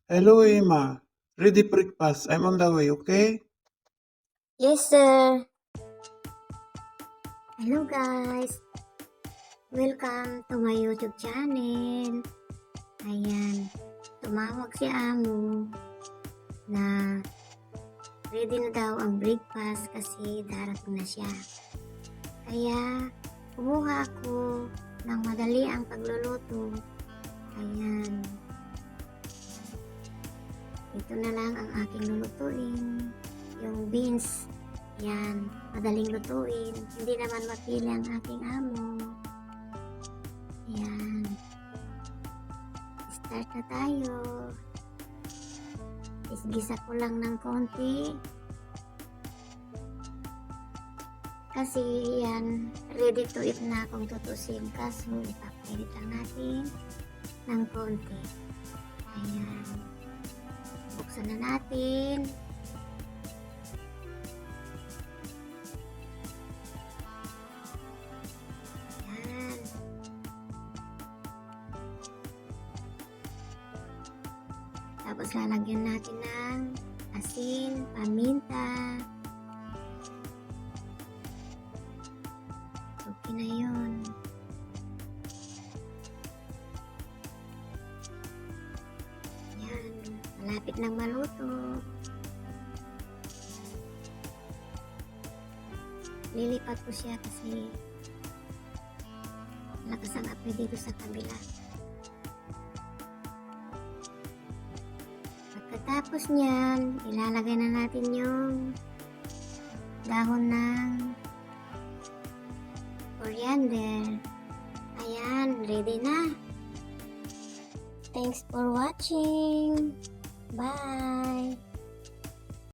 Hello, Emma. Ready breakfast. I'm on the way, okay? Yes, sir. Hello, guys. Welcome to my YouTube channel. Ayan, tumawag si Amo na ready na daw ang breakfast kasi darating na siya. Kaya, kumuha ako ng madali ang pagluluto. Ayan. Ito na lang ang aking lulutuin. Yung beans. Yan, madaling lutuin. Hindi naman mapili ang aking amo. Yan. Start na tayo. Isgisa ko lang ng konti. Kasi yan, ready to eat na kung tutusin. Kaso, ipapainit lang natin ng konti. Ayan. Buksan na natin. Tapos lalagyan natin ng asin, paminta. Okay na yun. Yan, malapit nang maluto. Lilipat ko siya kasi malakas ang apoy dito sa kabila. Pagkatapos niyan, ilalagay na natin yung dahon ng coriander. Ayan, ready na. Thanks for watching.